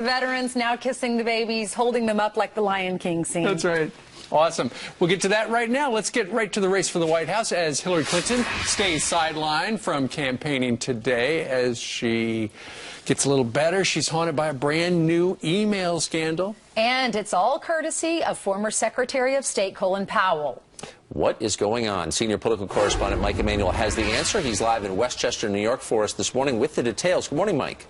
Veterans now kissing the babies, holding them up like the Lion King scene. That's right. Awesome. We'll get to that right now. Let's get right to the race for the White House as Hillary Clinton stays sidelined from campaigning today as she gets a little better. She's haunted by a brand new email scandal. And it's all courtesy of former Secretary of State Colin Powell. What is going on? Senior political correspondent Mike Emanuel has the answer. He's live in Westchester, New York for us this morning with the details. Good morning, Mike.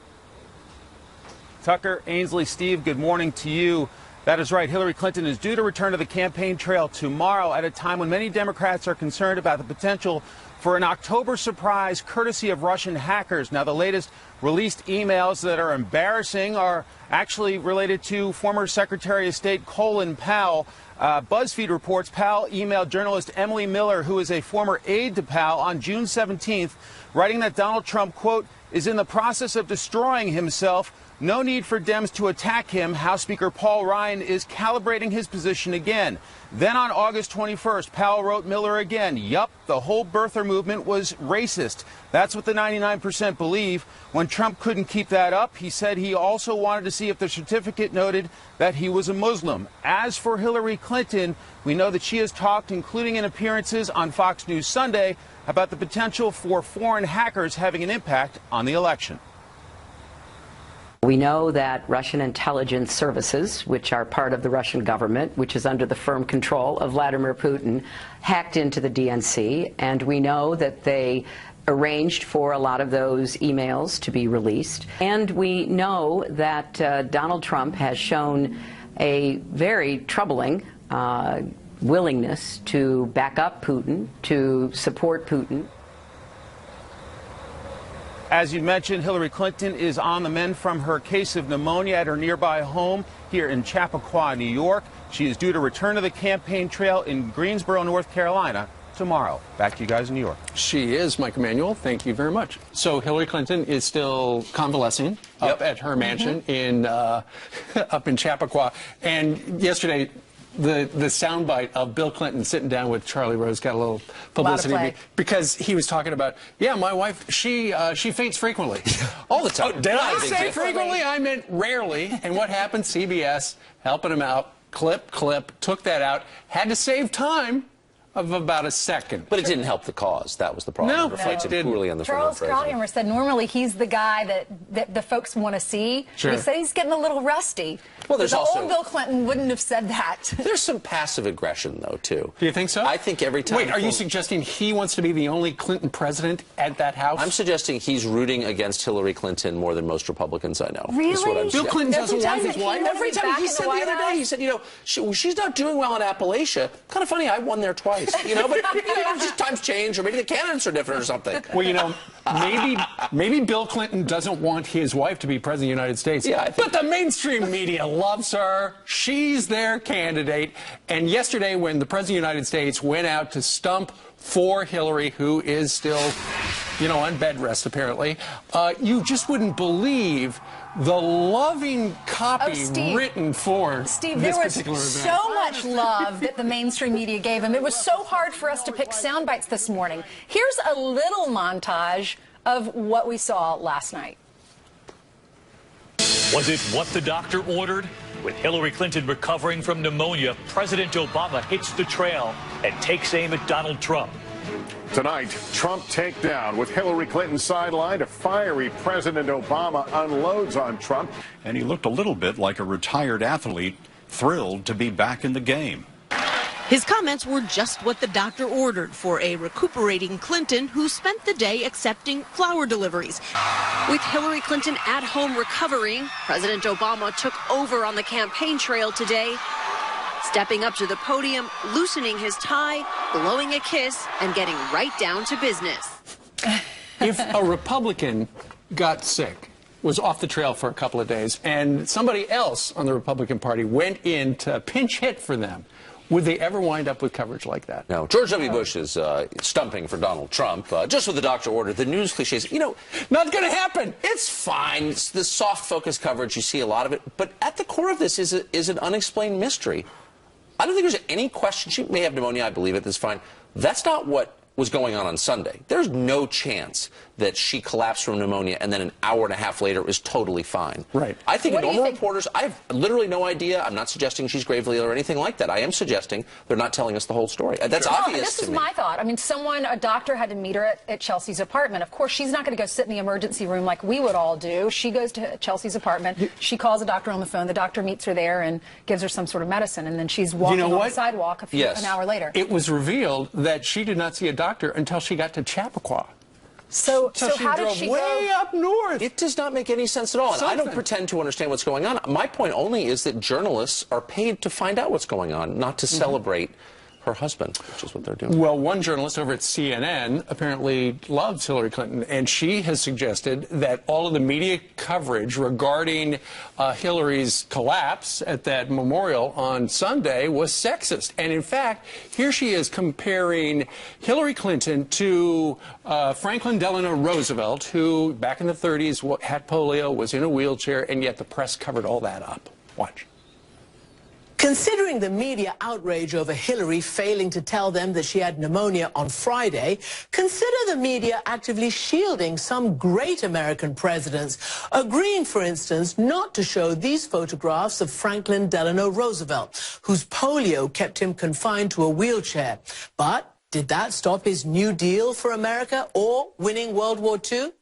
Tucker, Ainsley, Steve, good morning to you. That is right. Hillary Clinton is due to return to the campaign trail tomorrow at a time when many Democrats are concerned about the potential for an October surprise courtesy of Russian hackers. Now, the latest released emails that are embarrassing are actually related to former Secretary of State Colin Powell. BuzzFeed reports Powell emailed journalist Emily Miller, who is a former aide to Powell, on June 17th, writing that Donald Trump, quote, is in the process of destroying himself. No need for Dems to attack him. House Speaker Paul Ryan is calibrating his position again. Then on August 21st, Powell wrote Miller again, yup, the whole birther movement was racist. That's what the 99% believe. When Trump couldn't keep that up, he said he also wanted to see if the certificate noted that he was a Muslim. As for Hillary Clinton, we know that she has talked, including in appearances on Fox News Sunday, about the potential for foreign hackers having an impact on the election. We know that Russian intelligence services, which are part of the Russian government, which is under the firm control of Vladimir Putin, hacked into the DNC, and we know that they arranged for a lot of those emails to be released. And we know that Donald Trump has shown a very troubling willingness to back up Putin, to support Putin. As you mentioned, Hillary Clinton is on the mend from her case of pneumonia at her nearby home here in Chappaqua, New York. She is due to return to the campaign trail in Greensboro, North Carolina tomorrow. Back to you guys in New York. She is, Mike Emanuel. Thank you very much. So Hillary Clinton is still convalescing up at her mansion in up in Chappaqua. And yesterday, the soundbite of Bill Clinton sitting down with Charlie Rose got a little publicity because he was talking about, yeah, my wife, she faints frequently. All the time. Oh, did I say frequently? I meant rarely. And what happened? CBS helping him out. Clip, took that out. Had to save time of about a second. But it didn't help the cause. That was the problem. No, it reflected poorly on the Charles Krauthammer said normally he's the guy that the folks want to see. Sure. He said he's getting a little rusty. Well, there's also old Bill Clinton wouldn't have said that. There's some passive aggression, though, too. Do you think so? I think every time. Wait, are you suggesting he wants to be the only Clinton president at that house? I'm suggesting he's rooting against Hillary Clinton more than most Republicans I know. Really? Is what I'm Bill Clinton doesn't want his wife? Every time he said the other day, he said, you know, she's not doing well in Appalachia. Kind of funny, I won there twice. You know, but you know, just times change, or maybe the candidates are different or something. Well, you know, maybe Bill Clinton doesn't want his wife to be president of the United States. Yeah, but the mainstream media loves her. She's their candidate. And yesterday, when the president of the United States went out to stump for Hillary, who is still, you know, on bed rest, apparently, you just wouldn't believe the loving copy written for Steve, this there was particular event. so much love that the mainstream media gave him. It was so hard for us to pick sound bites this morning. Here's a little montage of what we saw last night. Was it what the doctor ordered? With Hillary Clinton recovering from pneumonia, President Obama hits the trail and takes aim at Donald Trump. Tonight, Trump takedown with Hillary Clinton sidelined. A fiery President Obama unloads on Trump. And he looked a little bit like a retired athlete, thrilled to be back in the game. His comments were just what the doctor ordered for a recuperating Clinton who spent the day accepting flower deliveries. With Hillary Clinton at home recovering, President Obama took over on the campaign trail today, stepping up to the podium, loosening his tie, blowing a kiss, and getting right down to business. If a Republican got sick, was off the trail for a couple of days, and somebody else on the Republican Party went in to pinch hit for them, would they ever wind up with coverage like that? No. George W. Bush is stumping for Donald Trump. Just what the doctor ordered. The news cliches, you know, not going to happen. It's fine. It's the soft focus coverage. You see a lot of it. But at the core of this is an unexplained mystery. I don't think there's any question. She may have pneumonia. I believe it. That's fine. That's not what was going on Sunday. There's no chance that she collapsed from pneumonia and then an hour and a half later is totally fine. Right. I think normal reporters, I have literally no idea. I'm not suggesting she's gravely ill or anything like that. I am suggesting they're not telling us the whole story. That's obvious to me. This is my thought. I mean, a doctor had to meet her at Chelsea's apartment. Of course, she's not going to go sit in the emergency room like we would all do. She goes to Chelsea's apartment. She calls a doctor on the phone. The doctor meets her there and gives her some sort of medicine, and then she's walking on the sidewalk an hour later. It was revealed that she did not see a doctor until she got to Chappaqua. So how did she way up north? It does not make any sense at all. And I don't pretend to understand what's going on. My point only is that journalists are paid to find out what's going on, not to celebrate her husband, which is what they're doing. Well, one journalist over at CNN apparently loves Hillary Clinton, and she has suggested that all of the media coverage regarding Hillary's collapse at that memorial on Sunday was sexist. And in fact, here she is comparing Hillary Clinton to Franklin Delano Roosevelt, who back in the 30s had polio, was in a wheelchair, and yet the press covered all that up. Watch. Considering the media outrage over Hillary failing to tell them that she had pneumonia on Friday, consider the media actively shielding some great American presidents, agreeing, for instance, not to show these photographs of Franklin Delano Roosevelt, whose polio kept him confined to a wheelchair. But did that stop his New Deal for America or winning World War II?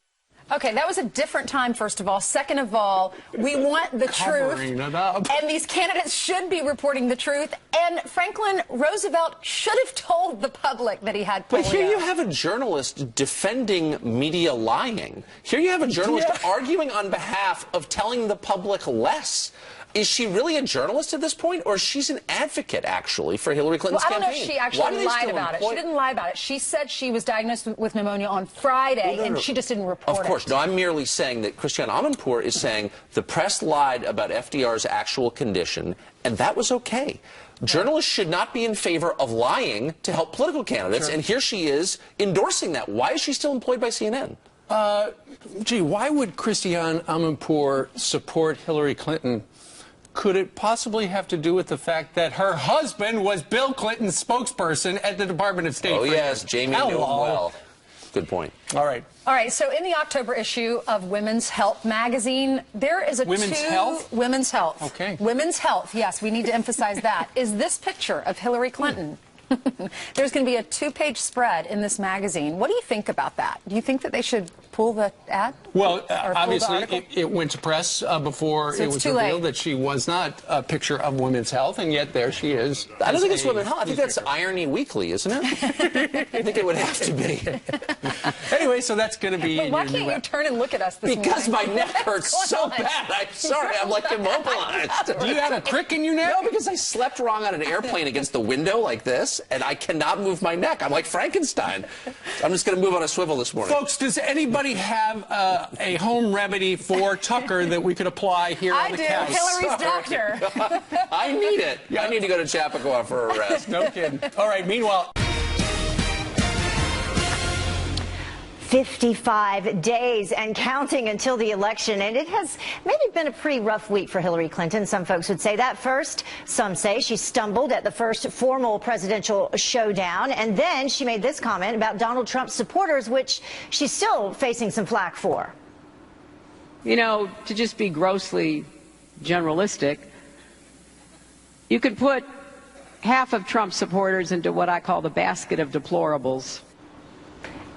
Okay, that was a different time, first of all. Second of all, we want the truth. And these candidates should be reporting the truth. And Franklin Roosevelt should have told the public that he had polio. But here you have a journalist defending media lying. Here you have a journalist arguing on behalf of telling the public less. Is she really a journalist at this point, or she's an advocate, actually, for Hillary Clinton's campaign? I don't know if she actually lied about it. She didn't lie about it. She said she was diagnosed with pneumonia on Friday, and she just didn't report it. Of course. No, I'm merely saying that Christiane Amanpour is saying the press lied about FDR's actual condition, and that was okay. Journalists should not be in favor of lying to help political candidates, and here she is endorsing that. Why is she still employed by CNN? Gee, why would Christiane Amanpour support Hillary Clinton? Could it possibly have to do with the fact that her husband was Bill Clinton's spokesperson at the Department of State? Oh, yes, Jamie knew him well. Good point. All right. All right, so in the October issue of Women's Health magazine, there is a Women's Health? Women's Health. Okay. Women's Health, yes, we need to emphasize that. Is this picture of Hillary Clinton. There's going to be a 2-page spread in this magazine. What do you think about that? Do you think that they should pull the ad? Well, obviously, it went to press before it was revealed that she was not a picture of Women's Health, and yet there she is. I don't think it's Women's Health. I think that's Irony Weekly, isn't it? I think it would have to be. Anyway, so that's going to be. Why can't you turn and look at us this morning? Because my neck hurts so bad. I'm sorry. I'm like immobilized. Do you have a crick in your neck? No, because I slept wrong on an airplane against the window like this, and I cannot move my neck. I'm like Frankenstein. I'm just going to move on a swivel this morning. Folks, does anybody have a home remedy for Tucker that we could apply here on the couch? Hillary's doctor. I need it. I need to go to Chappaqua for a rest. No kidding. All right, meanwhile. 55 days and counting until the election, and it has maybe been a pretty rough week for Hillary Clinton. Some folks would say that. First, some say she stumbled at the first formal presidential showdown, and then she made this comment about Donald Trump's supporters, which she's still facing some flack for. You know, to just be grossly generalistic, you could put half of Trump's supporters into what I call the basket of deplorables.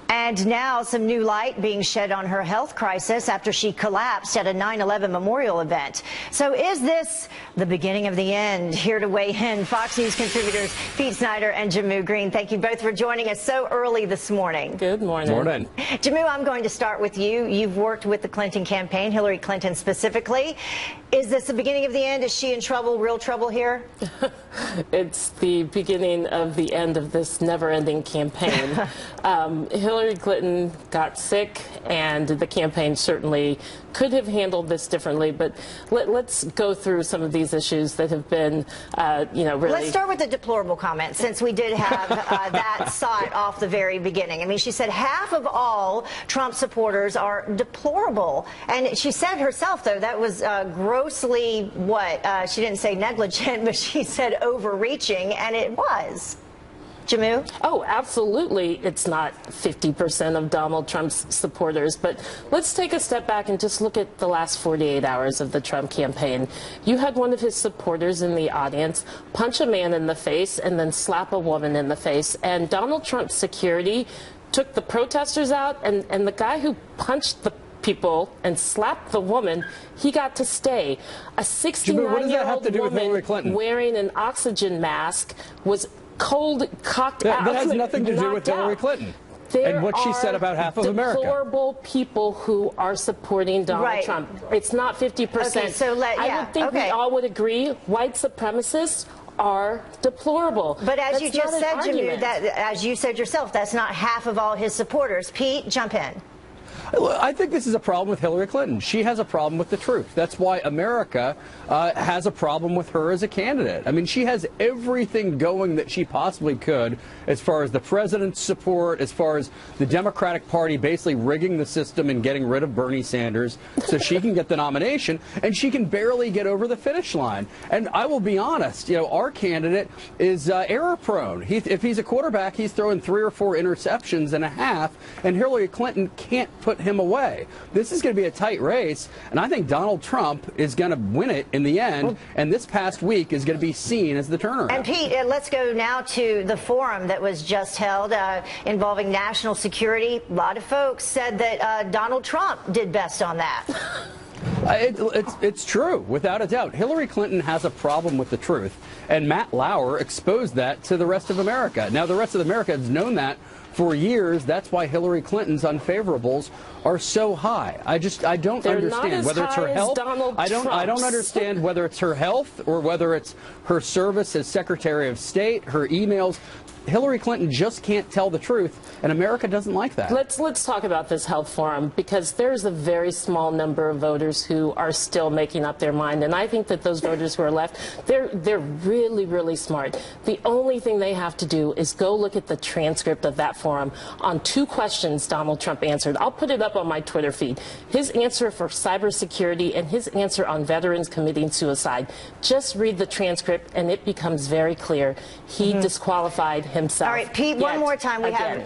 And now some new light being shed on her health crisis after she collapsed at a 9/11 memorial event. So is this the beginning of the end? Here to weigh in, Fox News contributors Pete Snyder and Jamu Green. Thank you both for joining us so early this morning. Good morning. Morning. Jamu, I'm going to start with you. You've worked with the Clinton campaign, Hillary Clinton specifically. Is this the beginning of the end? Is she in trouble, real trouble here? It's the beginning of the end of this never-ending campaign. Hillary Clinton got sick, and the campaign certainly could have handled this differently. But let's go through some of these issues that have been, really. Let's start with the deplorable comment, since we did have that sought off the very beginning. I mean, she said half of all Trump supporters are deplorable, and she said herself, though, that was grossly she didn't say negligent, but she said overreaching, and it was. Jamu? Oh, absolutely. It's not 50% of Donald Trump's supporters. But let's take a step back and just look at the last 48 hours of the Trump campaign. You had one of his supporters in the audience punch a man in the face and then slap a woman in the face. And Donald Trump's security took the protesters out, and the guy who punched the people and slapped the woman, he got to stay. A 69-year-old woman wearing an oxygen mask was cocked out. That has nothing to do with Hillary Clinton. And what she said about half of America. Deplorable people who are supporting Donald Trump. It's not 50%. Okay, so I would think we all would agree white supremacists are deplorable. But as you just said, Jamu, as you said yourself, that's not half of all his supporters. Pete, jump in. I think this is a problem with Hillary Clinton. She has a problem with the truth. That's why America has a problem with her as a candidate. I mean, she has everything going that she possibly could as far as the president's support, as far as the Democratic Party basically rigging the system and getting rid of Bernie Sanders so she can get the nomination, and she can barely get over the finish line. And I will be honest, you know, our candidate is error-prone. If he's a quarterback, he's throwing 3 or 4 interceptions and a half, and Hillary Clinton can't put him away. This is going to be a tight race, and I think Donald Trump is going to win it in the end, and this past week is going to be seen as the turnaround. And Pete, let's go now to the forum that was just held involving national security. A lot of folks said that Donald Trump did best on that. It's true, without a doubt. Hillary Clinton has a problem with the truth, and Matt Lauer exposed that to the rest of America. Now, the rest of America has known that for years. That's why Hillary Clinton's unfavorables are so high. I don't understand whether it's her health. I don't understand whether it's her health or whether it's her service as Secretary of State, her emails. Hillary Clinton just can't tell the truth, and America doesn't like that. Let's talk about this health forum, because there's a very small number of voters who are still making up their mind, and I think that those voters who are left, they're really, really smart. The only thing they have to do is go look at the transcript of that forum on 2 questions Donald Trump answered. I'll put it up on my Twitter feed. His answer for cybersecurity and his answer on veterans committing suicide. Just read the transcript, and it becomes very clear. He disqualified himself. All right, Pete, one more time.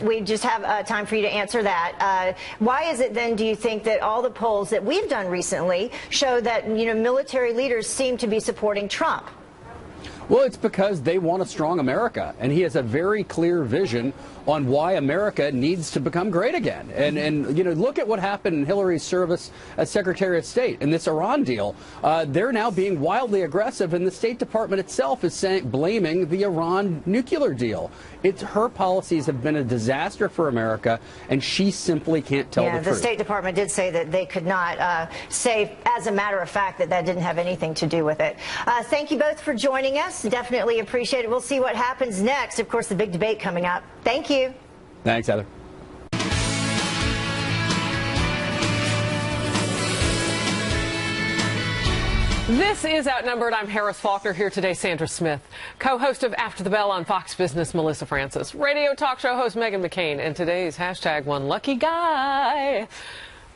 We just have time for you to answer that. Why is it then, do you think, that all the polls that we've done recently show that, you know, military leaders seem to be supporting Trump? Well, it's because they want a strong America, and he has a very clear vision on why America needs to become great again. And you know, look at what happened in Hillary's service as Secretary of State in this Iran deal. They're now being wildly aggressive, and the State Department itself is blaming the Iran nuclear deal. Her policies have been a disaster for America, and she simply can't tell the truth. The State Department did say that they could not say, as a matter of fact, that didn't have anything to do with it. Thank you both for joining us. Definitely appreciate it. We'll see what happens next. Of course, the big debate coming up. Thank you. Thanks, Heather. This is Outnumbered. I'm Harris Faulkner. Here today, Sandra Smith, co-host of After the Bell on Fox Business, Melissa Francis, radio talk show host Meghan McCain, and today's hashtag one lucky guy.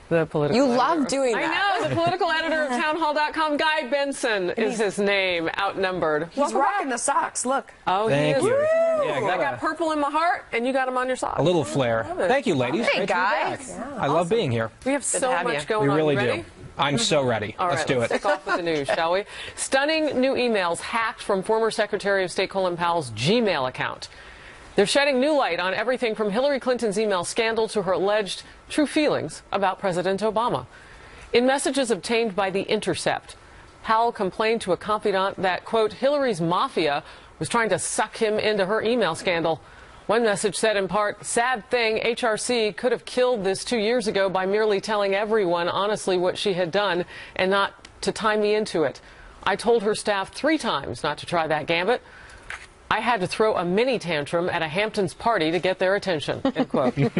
The political editor. Love doing that. I know. The political editor of townhall.com, Guy Benson, is his name. Outnumbered. He's rocking the socks. Look. Oh, Thank he is. you. Yeah, I got purple in my heart, and you got them on your socks. A little flair. Thank you, ladies. Hey, Great to be back. guys. Yeah. I love being here. We have so much going on. We really You ready? do. I'm so ready. All Let's right, do let's it. kick off with the news, shall we? Stunning new emails hacked from former Secretary of State Colin Powell's Gmail account. They're shedding new light on everything from Hillary Clinton's email scandal to her alleged true feelings about President Obama. In messages obtained by The Intercept, Powell complained to a confidant that, quote, Hillary's mafia was trying to suck him into her email scandal. One message said in part, sad thing, HRC could have killed this 2 years ago by merely telling everyone honestly what she had done and not to tie me into it. I told her staff 3 times not to try that gambit. I had to throw a mini tantrum at a Hamptons party to get their attention, end quote. Ed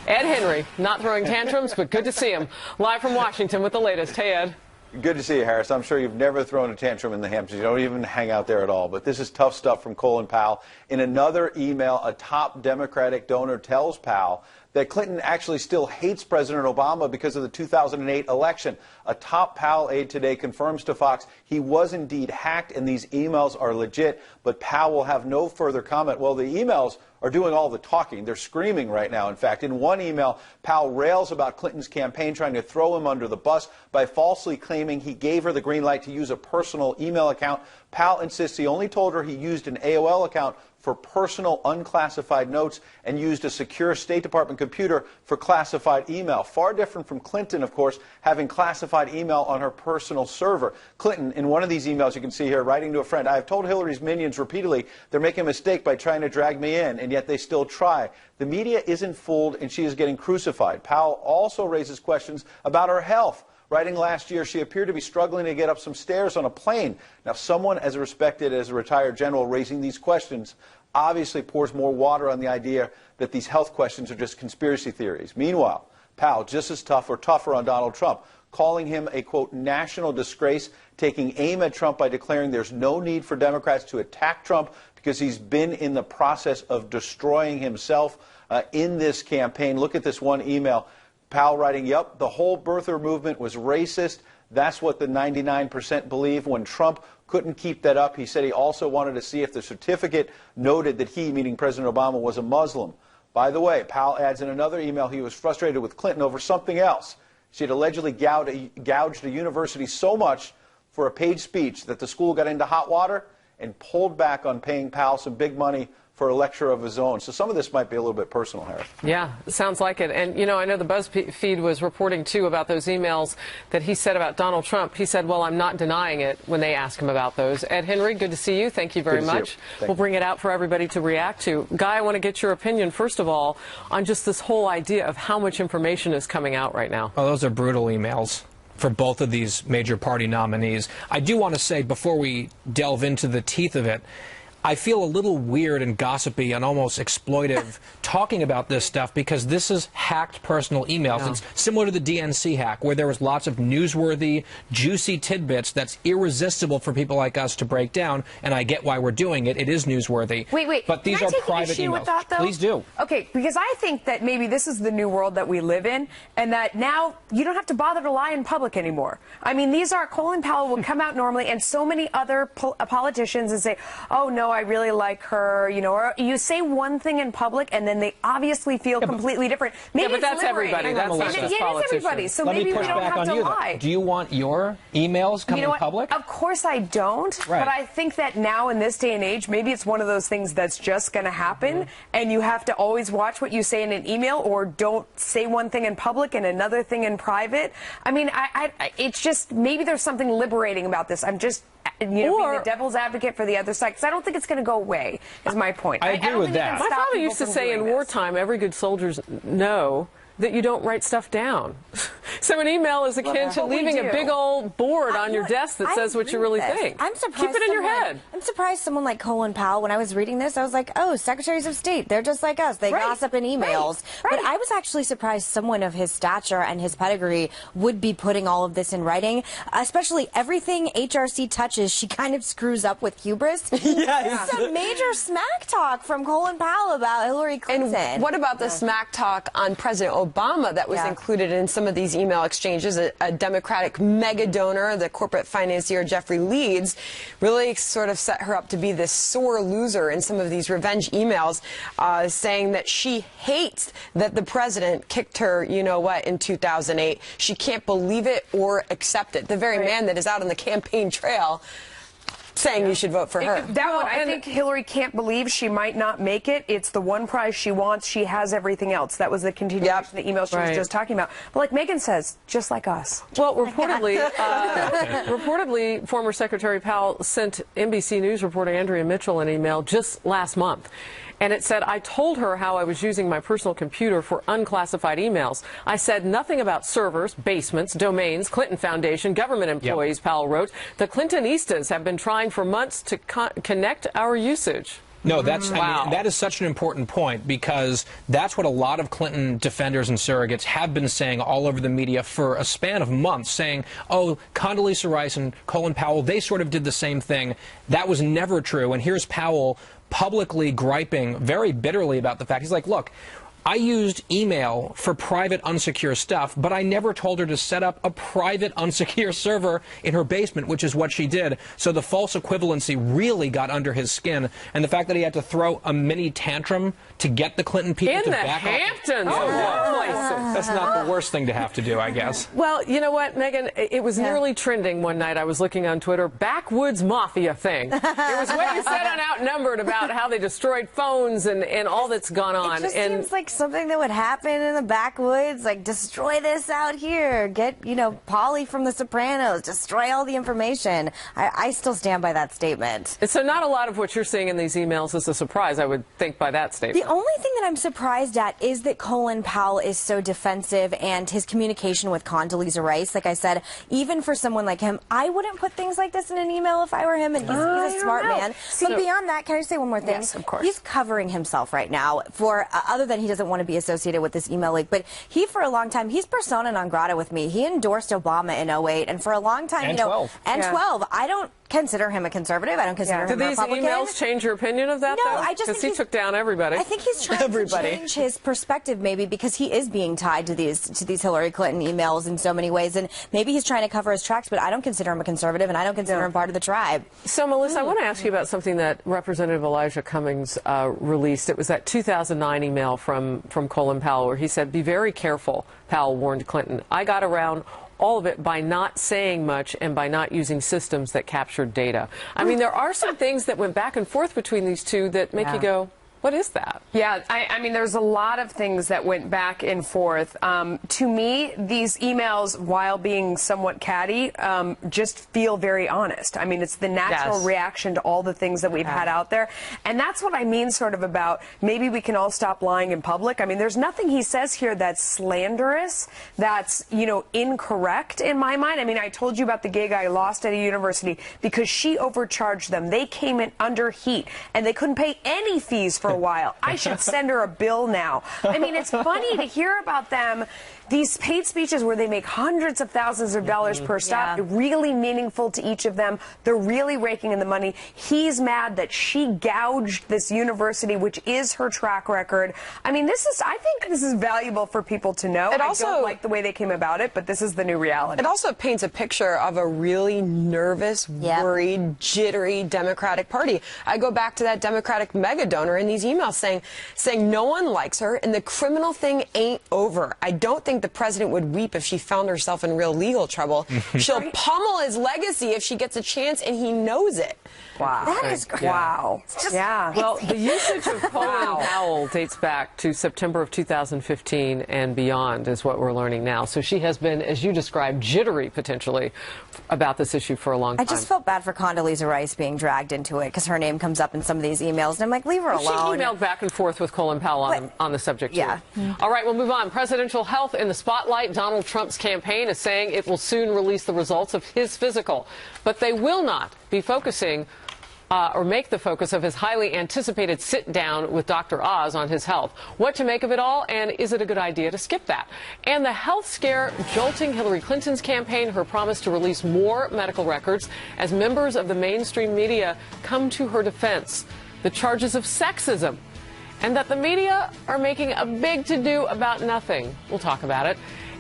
Henry, not throwing tantrums, but good to see him. Live from Washington with the latest. Hey, Ed. Good to see you, Harris. I'm sure you've never thrown a tantrum in the Hamptons. You don't even hang out there at all. But this is tough stuff from Colin Powell. In another email, a top Democratic donor tells Powell that Clinton actually still hates President Obama because of the 2008 election. A top Powell aide today confirms to Fox he was indeed hacked and these emails are legit, but Powell will have no further comment. Well, the emails are doing all the talking. They're screaming right now. In fact, in one email, Powell rails about Clinton's campaign trying to throw him under the bus by falsely claiming he gave her the green light to use a personal email account. Powell insists he only told her he used an AOL account for personal unclassified notes and used a secure State Department computer for classified email. Far different from Clinton, of course, having classified email on her personal server. Clinton, in one of these emails you can see here, writing to a friend, "I have told Hillary's minions repeatedly they're making a mistake by trying to drag me in, and yet they still try. The media isn't fooled, and she is getting crucified." Powell also raises questions about her health. Writing last year, she appeared to be struggling to get up some stairs on a plane. Now, someone as respected as a retired general raising these questions obviously pours more water on the idea that these health questions are just conspiracy theories. Meanwhile, Powell just as tough or tougher on Donald Trump, calling him a, quote, national disgrace, taking aim at Trump by declaring there's no need for Democrats to attack Trump because he's been in the process of destroying himself in this campaign. Look at this one email. Powell writing, "Yep, the whole birther movement was racist. That's what the 99% believe." When Trump couldn't keep that up, he said he also wanted to see if the certificate noted that he, meaning President Obama, was a Muslim. By the way, Powell adds in another email he was frustrated with Clinton over something else. She had allegedly gouged a university so much for a paid speech that the school got into hot water and pulled back on paying Powell some big money for a lecture of his own. So some of this might be a little bit personal, Harry. Yeah, sounds like it. And, you know, I know the BuzzFeed was reporting, too, about those emails that he said about Donald Trump. He said, well, I'm not denying it when they ask him about those. Ed Henry, good to see you. Thank you very much. We'll bring it out for everybody to react to. Guy, I want to get your opinion, first of all, on just this whole idea of how much information is coming out right now. Oh, those are brutal emails for both of these major party nominees. I do want to say, before we delve into the teeth of it, I feel a little weird and gossipy and almost exploitive talking about this stuff because this is hacked personal emails. Yeah. It's similar to the DNC hack, where there was lots of newsworthy, juicy tidbits that's irresistible for people like us to break down, and I get why we're doing it. It is newsworthy. Wait. But these are private emails. With that, though? Please do. Okay, because I think that maybe this is the new world that we live in, and that now you don't have to bother to lie in public anymore. I mean, these are, Colin Powell will come out normally, and so many other politicians and say, oh, no, I really like her, you know, or you say one thing in public and then they obviously feel completely different. Maybe but that's everybody. That's not just politicians. It is everybody. So maybe we don't have to lie. Do you want your emails coming in public? Of course I don't. Right. But I think that now in this day and age, maybe it's one of those things that's just going to happen, and you have to always watch what you say in an email, or don't say one thing in public and another thing in private. I mean, it's just, maybe there's something liberating about this. I'm just, you know, being the devil's advocate for the other side, because I don't think it's going to go away, is my point. I agree with that. My father used to say in wartime, every good soldier know that you don't write stuff down. So an email is akin to leaving a big old board on your desk that says what you really think. I'm surprised. Keep it in your head. I'm surprised someone like Colin Powell, when I was reading this, I was like, oh, secretaries of state, they're just like us. They gossip in emails. But I was actually surprised someone of his stature and his pedigree would be putting all of this in writing, especially everything HRC touches, she kind of screws up with hubris. Yes. Some major smack talk from Colin Powell about Hillary Clinton. And what about the smack talk on President Obama that was included in some of these email exchanges? A Democratic mega donor, the corporate financier Jeffrey Leeds, really sort of set her up to be this sore loser in some of these revenge emails, saying that she hates that the president kicked her, you know what, in 2008. She can't believe it or accept it. The very man that is out on the campaign trail saying you should vote for her. That one, I think Hillary can't believe she might not make it. It's the one prize she wants. She has everything else. That was the continuation of the email she was just talking about. But like Megan says, just like us. Well, reportedly, former Secretary Powell sent NBC News reporter Andrea Mitchell an email just last month. And it said, I told her how I was using my personal computer for unclassified emails. I said nothing about servers, basements, domains, Clinton Foundation, government employees, Powell wrote. The Clintonistas have been trying for months to connect our usage. No, that's I mean, that is such an important point, because that's what a lot of Clinton defenders and surrogates have been saying all over the media for a span of months, saying, oh, Condoleezza Rice and Colin Powell, they sort of did the same thing. That was never true. And here's Powell publicly griping very bitterly about the fact. He's like, look, I used email for private unsecure stuff, but I never told her to set up a private unsecure server in her basement, which is what she did. So the false equivalency really got under his skin. And the fact that he had to throw a mini tantrum to get the Clinton people to back off. In the Hamptons, That's not the worst thing to have to do, I guess. Well, you know what, Megan? It was nearly trending one night. I was looking on Twitter, backwoods mafia thing. It was what you said on Outnumbered about how they destroyed phones and all that's gone on. It just seems like something that would happen in the backwoods, like destroy this out here, get, Polly from The Sopranos, destroy all the information. I still stand by that statement. And so not a lot of what you're seeing in these emails is a surprise, I would think, by that statement. The only thing that I'm surprised at is that Colin Powell is so defensive and his communication with Condoleezza Rice. Like I said, even for someone like him, I wouldn't put things like this in an email if I were him, and he's a smart man. But beyond that, can I just say one more thing? Yes, of course. He's covering himself right now for, other than he doesn't want to be associated with this email leak, but he, for a long time, he's persona non grata with me. He endorsed Obama in 08, and for a long time, And 12. And Yeah. 12. I don't consider him a conservative. I don't consider him Do a these Republican. emails change your opinion of that, No, though? I just Because think he took down everybody. I think he's trying to change his perspective, maybe, because he is being tied to these Hillary Clinton emails in so many ways, and maybe he's trying to cover his tracks, but I don't consider him a conservative, and I don't consider him part of the tribe. So, Melissa, I want to ask you about something that Representative Elijah Cummings released. It was that 2009 email from Colin Powell where he said, "Be very careful," Powell warned Clinton. "I got around all of it by not saying much and by not using systems that captured data." I mean, there are some things that went back and forth between these two that make you go, what is that? Yeah, I mean, there's a lot of things that went back and forth. To me, these emails, while being somewhat catty, just feel very honest. I mean, it's the natural reaction to all the things that we've had out there. And that's what I mean sort of about maybe we can all stop lying in public. I mean, there's nothing he says here that's slanderous, that's, incorrect in my mind. I mean, I told you about the gig I lost at a university because she overcharged them. They came in under heat, and they couldn't pay any fees for a while. I should send her a bill now. I mean, it's funny to hear about them, these paid speeches where they make hundreds of thousands of dollars per stop, really meaningful to each of them. They're really raking in the money. He's mad that she gouged this university, which is her track record. I mean, I think this is valuable for people to know. I don't like the way they came about it, but this is the new reality. It also paints a picture of a really nervous, worried, jittery Democratic Party. I go back to that Democratic mega donor in these emails saying no one likes her and the criminal thing ain't over. I don't think the president would weep if she found herself in real legal trouble. She'll pummel his legacy if she gets a chance, and he knows it. Wow. That is great. Wow. Well, the usage of Colin Powell dates back to September of 2015 and beyond is what we're learning now. So she has been, as you described, jittery potentially about this issue for a long time. I just felt bad for Condoleezza Rice being dragged into it because her name comes up in some of these emails, and I'm like, leave her alone. She emailed back and forth with Colin Powell on the subject, too. All right, we'll move on. Presidential health in the spotlight. Donald Trump's campaign is saying it will soon release the results of his physical, but they will not be focusing or make the focus of his highly anticipated sit-down with Dr. Oz on his health. What to make of it all, and is it a good idea to skip that? And the health scare jolting Hillary Clinton's campaign, her promise to release more medical records as members of the mainstream media come to her defense. The charges of sexism, and that the media are making a big to-do about nothing. We'll talk about it.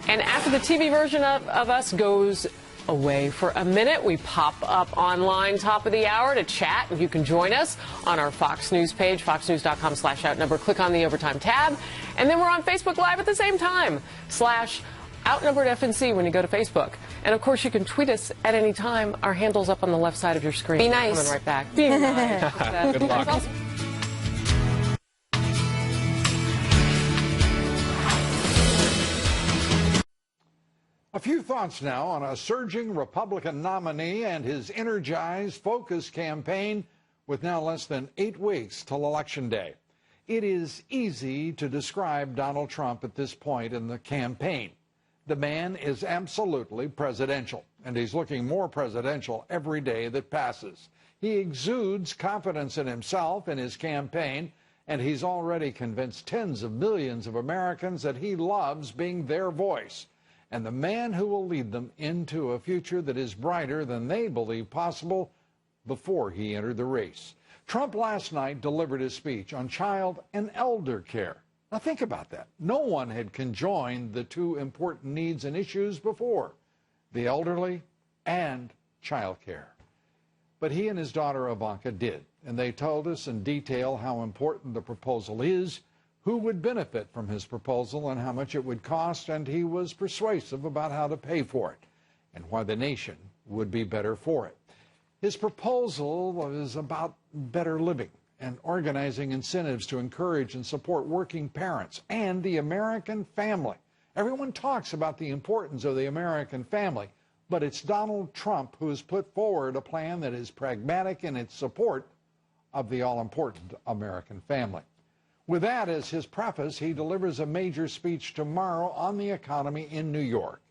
And after the TV version of us goes away for a minute, we pop up online top of the hour to chat, and you can join us on our Fox News page, foxnews.com/outnumber. Click on the Overtime tab, and then we're on Facebook Live at the same time, /Outnumbered FNC when you go to Facebook. And of course, you can tweet us at any time. Our handle's up on the left side of your screen. Be nice. Coming right back. Be nice. Good luck. A few thoughts now on a surging Republican nominee and his energized, focused campaign with now less than 8 weeks till Election Day. It is easy to describe Donald Trump at this point in the campaign. The man is absolutely presidential, and he's looking more presidential every day that passes. He exudes confidence in himself and his campaign, and he's already convinced tens of millions of Americans that he loves being their voice, and the man who will lead them into a future that is brighter than they believe possible before he entered the race. Trump last night delivered his speech on child and elder care. Now think about that. No one had conjoined the two important needs and issues before, the elderly and child care. But he and his daughter Ivanka did, and they told us in detail how important the proposal is, who would benefit from his proposal and how much it would cost, and he was persuasive about how to pay for it and why the nation would be better for it. His proposal was about better living and organizing incentives to encourage and support working parents and the American family. Everyone talks about the importance of the American family, but it's Donald Trump who has put forward a plan that is pragmatic in its support of the all-important American family. With that as his preface, he delivers a major speech tomorrow on the economy in New York.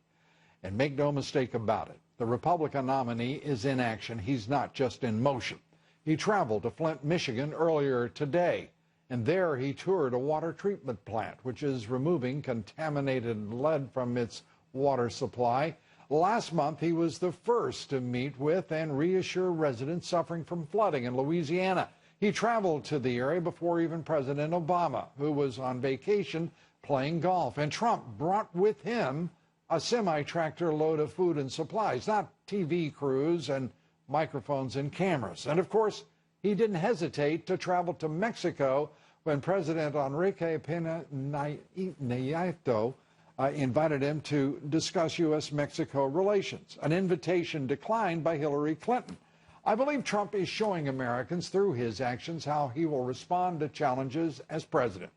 And make no mistake about it, the Republican nominee is in action. He's not just in motion. He traveled to Flint, Michigan earlier today, and there he toured a water treatment plant, which is removing contaminated lead from its water supply. Last month, he was the first to meet with and reassure residents suffering from flooding in Louisiana. He traveled to the area before even President Obama, who was on vacation playing golf. And Trump brought with him a semi-tractor load of food and supplies, not TV crews and microphones and cameras. And of course, he didn't hesitate to travel to Mexico when President Enrique Pena Nieto invited him to discuss U.S.-Mexico relations, an invitation declined by Hillary Clinton. I believe Trump is showing Americans through his actions how he will respond to challenges as president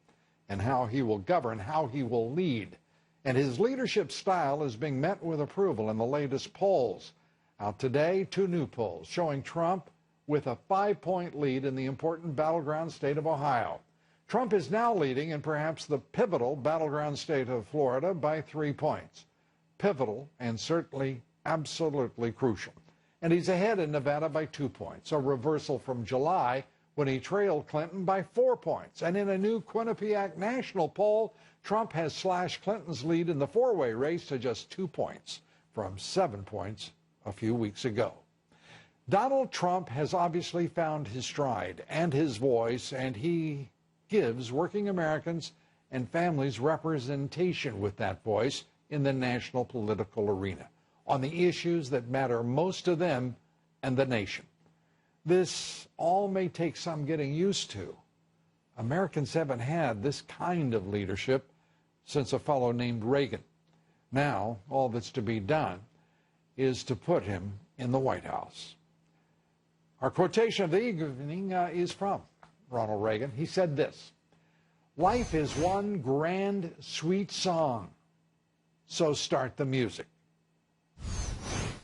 and how he will govern, how he will lead. And his leadership style is being met with approval in the latest polls. Out today, 2 new polls showing Trump with a 5-point lead in the important battleground state of Ohio. Trump is now leading in perhaps the pivotal battleground state of Florida by 3 points. Pivotal and certainly absolutely crucial. And he's ahead in Nevada by 2 points, a reversal from July when he trailed Clinton by 4 points. And in a new Quinnipiac national poll, Trump has slashed Clinton's lead in the 4-way race to just 2 points from 7 points a few weeks ago. Donald Trump has obviously found his stride and his voice, and he gives working Americans and families representation with that voice in the national political arena on the issues that matter most to them and the nation. This all may take some getting used to. Americans haven't had this kind of leadership since a fellow named Reagan. Now, all that's to be done is to put him in the White House. Our quotation of the evening is from Ronald Reagan. He said this: "Life is one grand, sweet song, so start the music."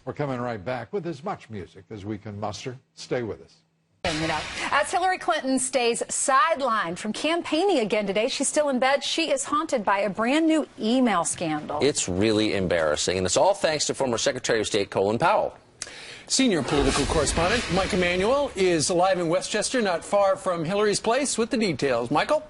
We're coming right back with as much music as we can muster. Stay with us. As Hillary Clinton stays sidelined from campaigning again today, she's still in bed. She is haunted by a brand new email scandal. It's really embarrassing, and it's all thanks to former Secretary of State Colin Powell. Senior political correspondent Mike Emanuel is live in Westchester, not far from Hillary's place, with the details. Michael?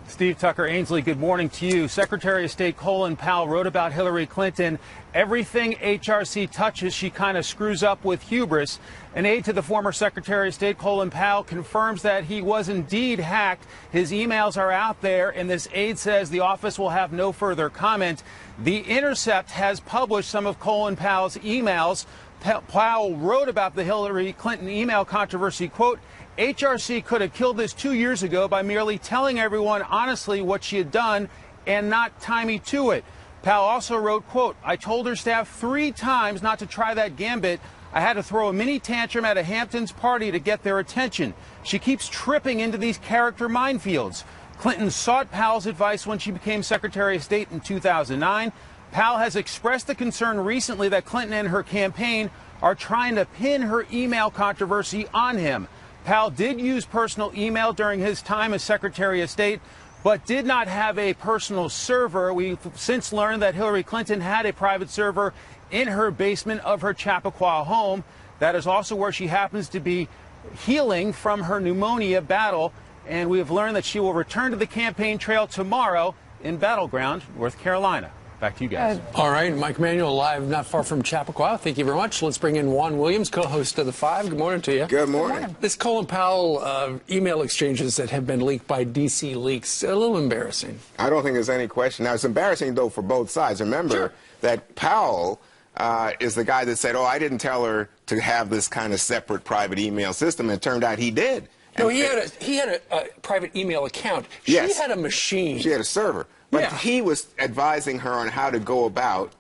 Steve Tucker Ainsley, good morning to you. Secretary of State Colin Powell wrote about Hillary Clinton. Everything HRC touches, she kind of screws up with hubris. An aide to the former Secretary of State Colin Powell confirms that he was indeed hacked. His emails are out there, and this aide says the office will have no further comment. The Intercept has published some of Colin Powell's emails. Powell wrote about the Hillary Clinton email controversy, quote, "HRC could have killed this 2 years ago by merely telling everyone honestly what she had done and not tie me to it." Powell also wrote, quote, "I told her staff 3 times not to try that gambit. I had to throw a mini tantrum at a Hamptons party to get their attention. She keeps tripping into these character minefields." Clinton sought Powell's advice when she became Secretary of State in 2009. Powell has expressed the concern recently that Clinton and her campaign are trying to pin her email controversy on him. Powell did use personal email during his time as Secretary of State, but did not have a personal server. We've since learned that Hillary Clinton had a private server in her basement of her Chappaqua home. That is also where she happens to be healing from her pneumonia battle. And we have learned that she will return to the campaign trail tomorrow in Battleground, North Carolina. Back to you guys. All right, Mike Manuel live not far from Chappaqua. Thank you very much. Let's bring in Juan Williams, co-host of The Five. Good morning to you. Good morning. This Colin Powell email exchanges that have been leaked by DC Leaks, a little embarrassing. I don't think there's any question. Now, it's embarrassing, though, for both sides. Remember that Powell is the guy that said, oh, I didn't tell her to have this kind of separate private email system. And it turned out he did. No, he had a private email account. She had a machine. She had a server. But he was advising her on how to go about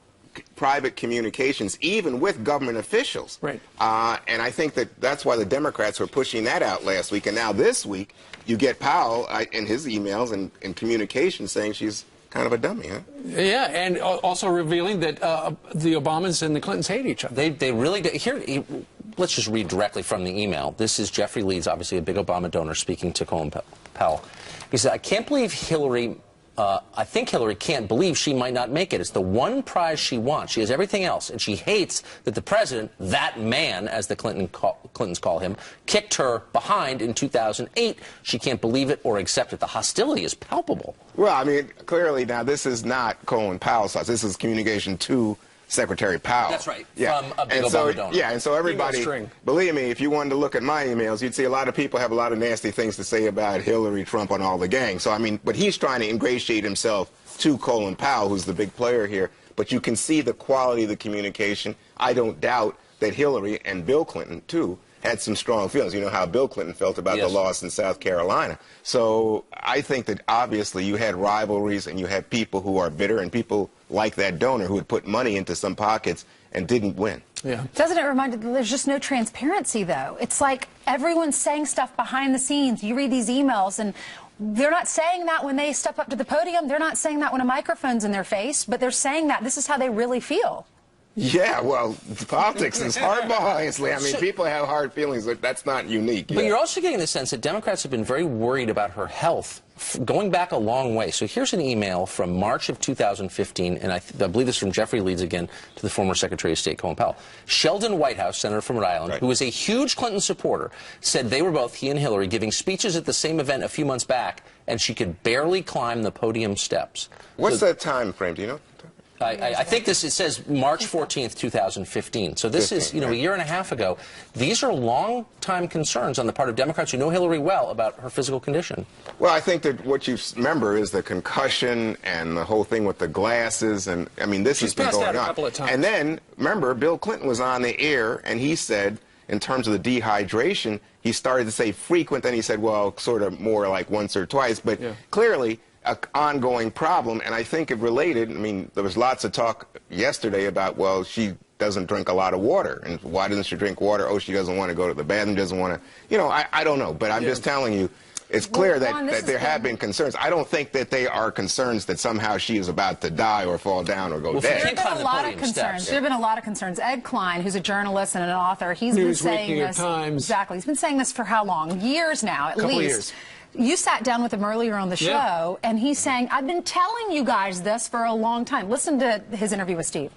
private communications, even with government officials. Right. And I think that's why the Democrats were pushing that out last week. And now this week, you get Powell in his emails and communications saying she's kind of a dummy, huh? Yeah, and also revealing that the Obamas and the Clintons hate each other. They really do. Here, let's just read directly from the email. This is Jeffrey Leeds, obviously a big Obama donor, speaking to Colin Powell. He said, I can't believe I think Hillary can't believe she might not make it. It's the one prize she wants. She has everything else, and she hates that the president, that man, as the Clintons call him, kicked her behind in 2008. She can't believe it or accept it. The hostility is palpable. Well, I mean, clearly now this is not Colin Powell's house. This is communication to Secretary Powell. That's right. Yeah. From a big Obama donor. Yeah, and so everybody, believe me, if you wanted to look at my emails, you'd see a lot of people have a lot of nasty things to say about Hillary, Trump, and all the gang. So, I mean, but he's trying to ingratiate himself to Colin Powell, who's the big player here. But you can see the quality of the communication. I don't doubt that Hillary and Bill Clinton, too, had some strong feelings. You know how Bill Clinton felt about the loss in South Carolina. So I think that obviously you had rivalries and you had people who are bitter and people like that donor who had put money into some pockets and didn't win. Yeah. Doesn't it remind you that there's just no transparency, though? It's like everyone's saying stuff behind the scenes. You read these emails and they're not saying that when they step up to the podium. They're not saying that when a microphone's in their face, but they're saying that this is how they really feel. Yeah, well, politics is hardball, honestly. I mean, people have hard feelings. That's not unique. But you're also getting the sense that Democrats have been very worried about her health going back a long way. So here's an email from March of 2015, and I believe this is from Jeffrey Leeds again to the former Secretary of State Colin Powell. Sheldon Whitehouse, senator from Rhode Island, who was a huge Clinton supporter, said they were both, he and Hillary, giving speeches at the same event a few months back, and she could barely climb the podium steps. What's that time frame? Do you know? I think it says March 14th, 2015. So this is, a year and a half ago. These are long-time concerns on the part of Democrats who know Hillary well about her physical condition. Well, I think that what you remember is the concussion and the whole thing with the glasses. And, I mean, this has been going on. A couple of times. And then, remember, Bill Clinton was on the air, and he said, in terms of the dehydration, he started to say frequent, then he said, well, sort of more like once or twice. But clearly, an ongoing problem, and I think it related. I mean, there was lots of talk yesterday about, well, she doesn't drink a lot of water, and why doesn't she drink water? Oh, she doesn't want to go to the bathroom, doesn't want to, I don't know, but I'm just telling you, it's clear that there have been concerns. I don't think that they are concerns that somehow she is about to die or fall down or go dead. There have been a lot of concerns. There have been a lot of concerns. Ed Klein, who's a journalist and an author, he's been saying this. Exactly. He's been saying this for how long? Years now, at least. Couple years. You sat down with him earlier on the show, and he's saying, I've been telling you guys this for a long time. Listen to his interview with Steve.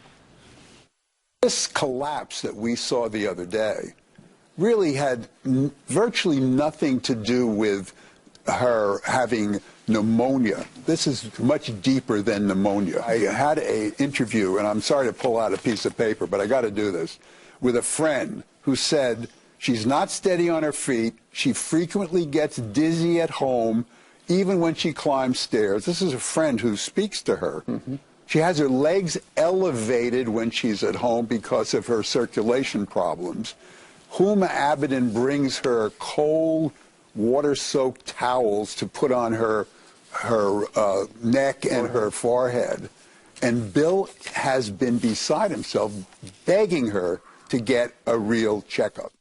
This collapse that we saw the other day really had virtually nothing to do with her having pneumonia. This is much deeper than pneumonia. I had an interview, and I'm sorry to pull out a piece of paper, but I got to do this, with a friend who said she's not steady on her feet. She frequently gets dizzy at home, even when she climbs stairs. This is a friend who speaks to her. She has her legs elevated when she's at home because of her circulation problems. Huma Abedin brings her cold, water-soaked towels to put on her neck and her forehead. And Bill has been beside himself, begging her to get a real checkup.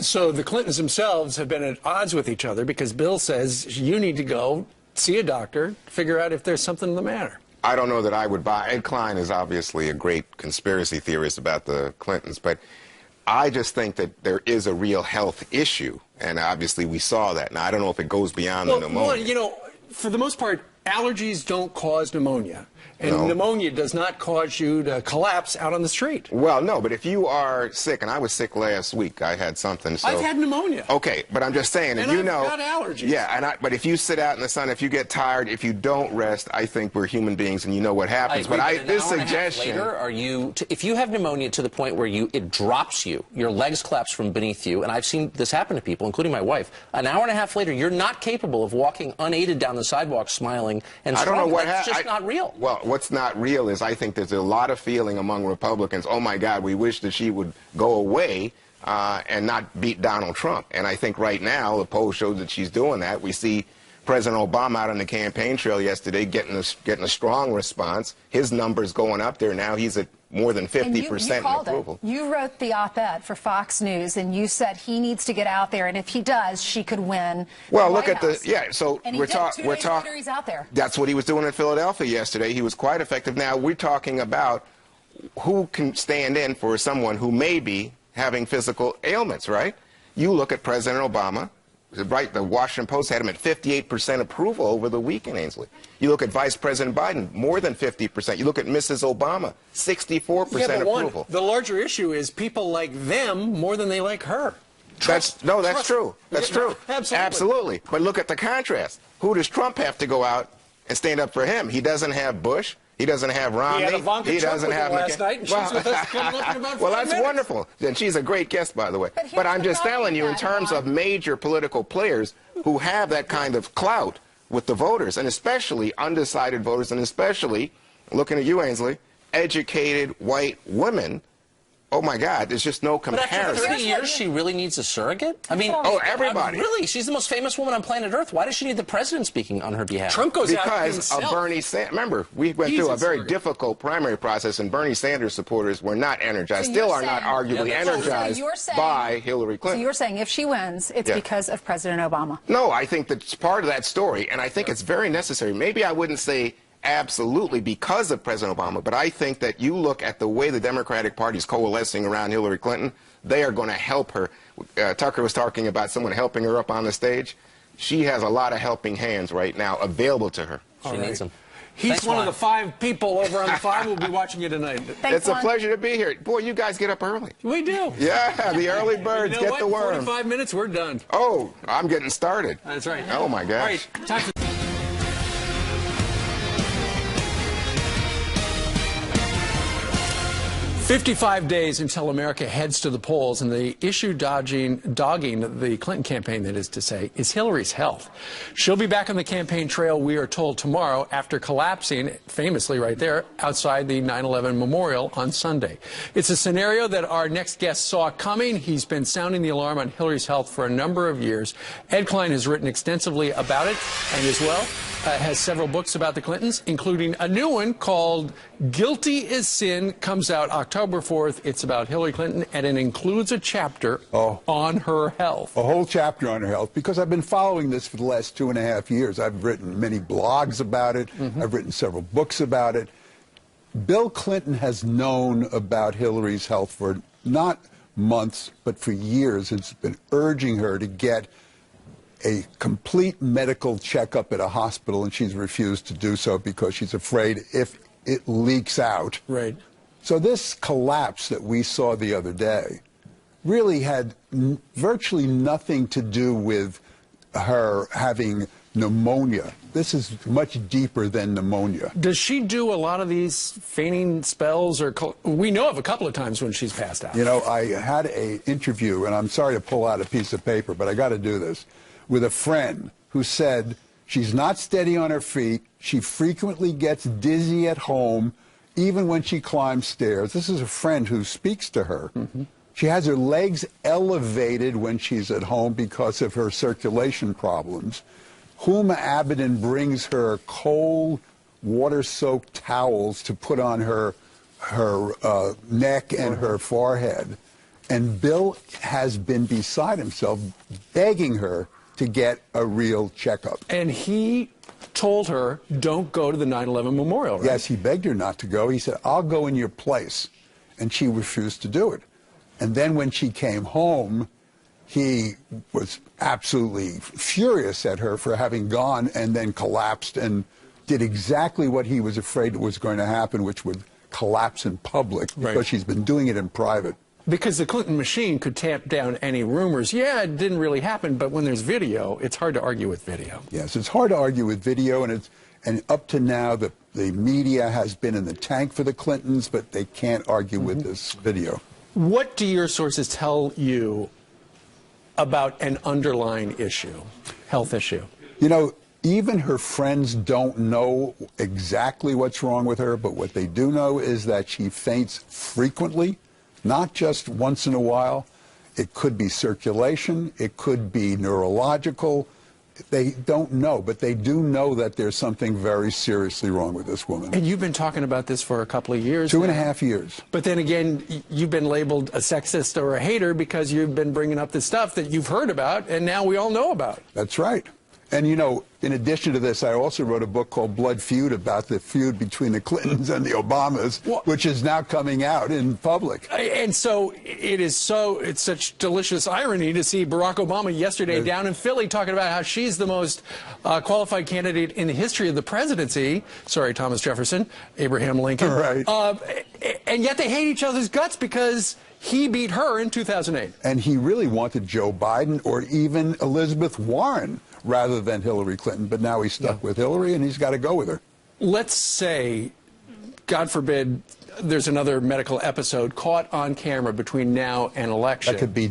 So the Clintons themselves have been at odds with each other because Bill says you need to go see a doctor, figure out if there's something the matter. I don't know that I would buy. Ed Klein is obviously a great conspiracy theorist about the Clintons, but I just think that there is a real health issue, and obviously we saw that. Now, I don't know if it goes beyond the pneumonia. Well, for the most part, allergies don't cause pneumonia. And pneumonia does not cause you to collapse out on the street. Well, no, but if you are sick, and I was sick last week, I had something. So. I've had pneumonia. Okay, but I'm just saying, and you I've know, got allergies. Yeah, but if you sit out in the sun, if you get tired, if you don't rest, I think we're human beings, and you know what happens. This suggestion. Later, are you? If you have pneumonia to the point where it drops you, your legs collapse from beneath you, and I've seen this happen to people, including my wife. An hour and a half later, you're not capable of walking unaided down the sidewalk, smiling and I don't know what It's just not real. Well, what's not real is I think there's a lot of feeling among Republicans, oh my God, we wish that she would go away and not beat Donald Trump. And I think right now the poll shows that she's doing that. We see President Obama out on the campaign trail yesterday getting a strong response. His numbers going up there now. He's at more than 50% approval. You wrote the op-ed for Fox News, and you said he needs to get out there, and if he does, she could win. Well, look at so and we're talking. He's out there. That's what he was doing in Philadelphia yesterday. He was quite effective. Now we're talking about who can stand in for someone who may be having physical ailments, right? You look at President Obama. Right, the Washington Post had him at 58% approval over the weekend, Ainsley. You look at Vice President Biden, more than 50%. You look at Mrs. Obama, 64% approval. The larger issue is people like them more than they like her. That's true. That's true. Absolutely. But look at the contrast. Who does Trump have to go out and stand up for him? He doesn't have Bush. He doesn't have Romney. He doesn't have last night, and she's with us coming up in about 5 well, that's minutes. wonderful. And she's a great guest, by the way. But I'm just telling you, in terms of major political players who have that kind of clout with the voters, and especially undecided voters, and especially, looking at you, Ainsley, educated white women, oh my God, there's just no comparison. But after 30 years, she really needs a surrogate? I mean, everybody. Really? She's the most famous woman on planet Earth. Why does she need the president speaking on her behalf? Trump goes out because of Bernie Sanders. Remember, we went through a very difficult primary process, and Bernie Sanders supporters were not energized, still are not arguably energized by Hillary Clinton. So you're saying if she wins, it's because of President Obama? No, I think that's part of that story, and I think it's very necessary. Maybe I wouldn't say absolutely because of President Obama, but I think that you look at the way the Democratic Party is coalescing around Hillary Clinton, they are going to help her. Tucker was talking about someone helping her up on the stage. She has a lot of helping hands right now available to her. She needs them. He's one of the 5 people over on the 5 who will be watching you tonight. It's a pleasure to be here. Boy, you guys get up early. We do. Yeah, the early birds get the worm. 45 minutes, we're done. Oh, I'm getting started. That's right. Oh, my gosh. All right, time for 55 days until America heads to the polls, and the issue dogging the Clinton campaign, that is to say, is Hillary's health. She'll be back on the campaign trail, we are told, tomorrow after collapsing, famously right there, outside the 9/11 memorial on Sunday. It's a scenario that our next guest saw coming. He's been sounding the alarm on Hillary's health for a number of years. Ed Klein has written extensively about it, and as well has several books about the Clintons, including a new one called Guilty as Sin, comes out October 4th. It's about Hillary Clinton, and it includes a chapter on her health. A whole chapter on her health, because I've been following this for the last 2.5 years. I've written many blogs about it. I've written several books about it. Bill Clinton has known about Hillary's health for not months, but for years. It's been urging her to get a complete medical checkup at a hospital, and she's refused to do so because she's afraid if it leaks out. Right. So this collapse that we saw the other day really had virtually nothing to do with her having pneumonia. This is much deeper than pneumonia. Does she do a lot of these fainting spells? Or we know of a couple of times when she's passed out. You know, I had an interview, and I'm sorry to pull out a piece of paper, but I got to do this, with a friend who said she's not steady on her feet. She frequently gets dizzy at home, even when she climbs stairs. This is a friend who speaks to her. She has her legs elevated when she's at home because of her circulation problems. Huma Abedin brings her cold, water-soaked towels to put on her neck and her forehead. And Bill has been beside himself, begging her to get a real checkup. And he told her, don't go to the 9/11 memorial, right? Yes, he begged her not to go. He said, I'll go in your place. And she refused to do it. And then when she came home, he was absolutely furious at her for having gone and then collapsed and did exactly what he was afraid was going to happen, which would collapse in public, because she's been doing it in private. Because the Clinton machine could tamp down any rumors. Yeah, it didn't really happen, but when there's video, it's hard to argue with video. Yes, it's hard to argue with video, and up to now, the media has been in the tank for the Clintons, but they can't argue with this video. What do your sources tell you about an underlying issue, health issue? You know, even her friends don't know exactly what's wrong with her, but what they do know is that she faints frequently, not just once in a while. It could be circulation, it could be neurological. They don't know, but they do know that there's something very seriously wrong with this woman. And you've been talking about this for a couple of years. 2.5 years. But then again, you've been labeled a sexist or a hater because you've been bringing up the stuff that you've heard about and now we all know about. That's right. And, you know, in addition to this, I also wrote a book called Blood Feud about the feud between the Clintons and the Obamas, which is now coming out in public. And so it's such delicious irony to see Barack Obama yesterday down in Philly talking about how she's the most qualified candidate in the history of the presidency. Sorry, Thomas Jefferson, Abraham Lincoln. Right. And yet they hate each other's guts because he beat her in 2008. And he really wanted Joe Biden or even Elizabeth Warren rather than Hillary Clinton. But now he's stuck with Hillary, and he's got to go with her. Let's say, God forbid, there's another medical episode caught on camera between now and election. That could be